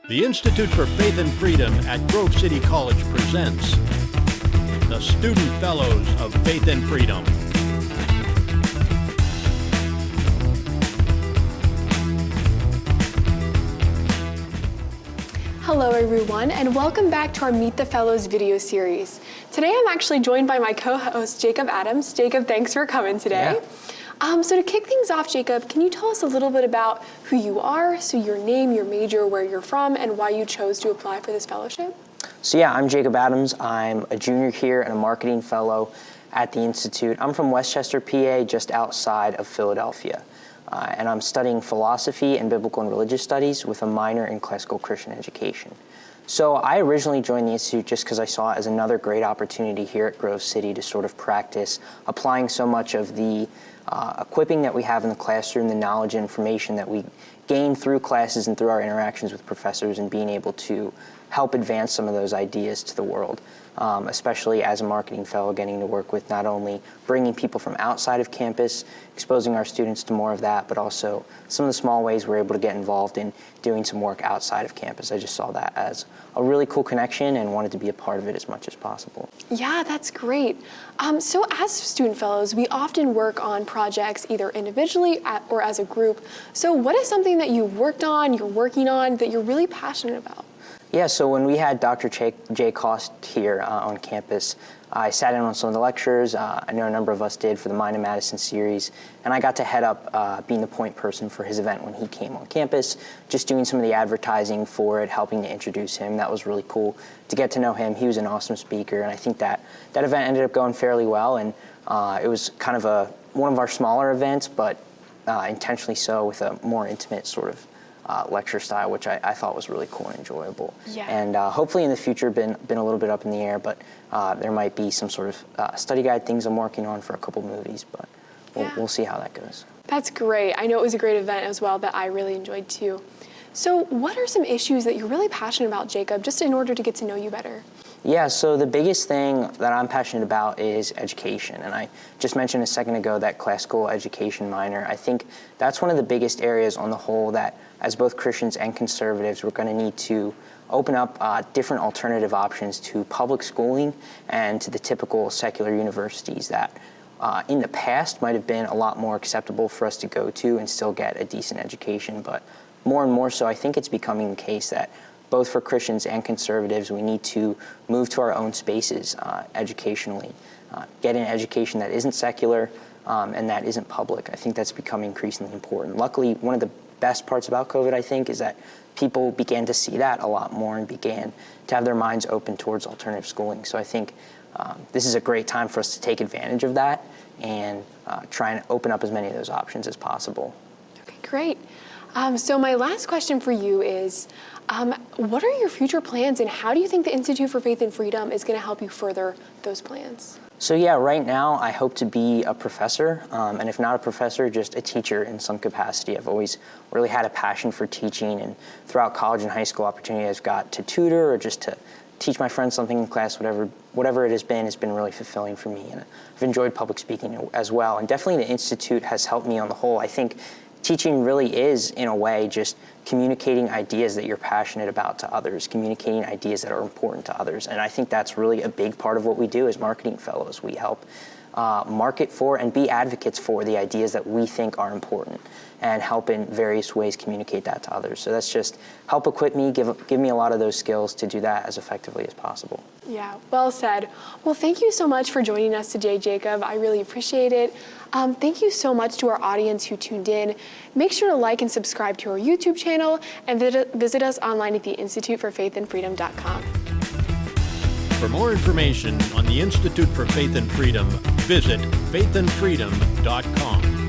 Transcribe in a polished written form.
The Institute for Faith and Freedom at Grove City College presents the Student Fellows of Faith and Freedom. Hello everyone, and welcome back to our Meet the Fellows video series. Today I'm actually joined by my co-host Jacob Adams. Jacob, thanks for coming today. So to kick things off, Jacob, can you tell us a little bit about who you are, so your name, your major, where you're from, and why you chose to apply for this fellowship? So yeah, I'm Jacob Adams. I'm a junior here and a marketing fellow at the Institute. I'm from Westchester, PA, just outside of Philadelphia. And I'm studying philosophy and biblical and religious studies with a minor in classical Christian education. So I originally joined the Institute just because I saw it as another great opportunity here at Grove City to sort of practice applying so much of the equipping that we have in the classroom, the knowledge and information that we gain through classes and through our interactions with professors, and being able to help advance some of those ideas to the world. Especially as a marketing fellow, getting to work with not only bringing people from outside of campus, exposing our students to more of that, but also some of the small ways we're able to get involved in doing some work outside of campus. I just saw that as a really cool connection and wanted to be a part of it as much as possible. Yeah, that's great. So as student fellows, we often work on projects either individually or as a group. So what is something that you've worked on, you're working on, that you're really passionate about? Yeah, so when we had Dr. Jay Cost here on campus, I sat in on some of the lectures. I know a number of us did for the Mind of Madison series, and I got to head up being the point person for his event when he came on campus, just doing some of the advertising for it, helping to introduce him. That was really cool to get to know him. He was an awesome speaker, and I think that event ended up going fairly well, and it was kind of one of our smaller events, but intentionally so, with a more intimate sort of lecture style, which I thought was really cool and enjoyable. Yeah. And hopefully in the future been a little bit up in the air, but there might be some sort of study guide things I'm working on for a couple movies, but we'll see how that goes. That's great. I know it was a great event as well that I really enjoyed too. So what are some issues that you're really passionate about, Jacob, just in order to get to know you better? Yeah, so the biggest thing that I'm passionate about is education. And I just mentioned a second ago that classical education minor. I think that's one of the biggest areas on the whole that, as both Christians and conservatives, we're going to need to open up different alternative options to public schooling and to the typical secular universities that in the past might have been a lot more acceptable for us to go to and still get a decent education. But more and more so, I think it's becoming the case that both for Christians and conservatives, we need to move to our own spaces educationally, get an education that isn't secular and that isn't public. I think that's becoming increasingly important. Luckily, one of the best parts about COVID, I think, is that people began to see that a lot more and began to have their minds open towards alternative schooling. So I think this is a great time for us to take advantage of that and try and open up as many of those options as possible. Okay, great. So my last question for you is, what are your future plans, and how do you think the Institute for Faith and Freedom is going to help you further those plans? So yeah, right now I hope to be a professor, and if not a professor, just a teacher in some capacity. I've always really had a passion for teaching, and throughout college and high school opportunity I've got to tutor or just to teach my friends something in class, whatever it has been really fulfilling for me. And I've enjoyed public speaking as well, and definitely the Institute has helped me on the whole. I think teaching really is, in a way, just communicating ideas that you're passionate about to others, communicating ideas that are important to others. And I think that's really a big part of what we do as marketing fellows. We help market for and be advocates for the ideas that we think are important and help in various ways communicate that to others. So that's just help equip me, give me a lot of those skills to do that as effectively as possible. Yeah, well said. Well, thank you so much for joining us today, Jacob. I really appreciate it. Thank you so much to our audience who tuned in. Make sure to like and subscribe to our YouTube channel and visit us online at theinstituteforfaithandfreedom.com. For more information on the Institute for Faith and Freedom, visit faithandfreedom.com.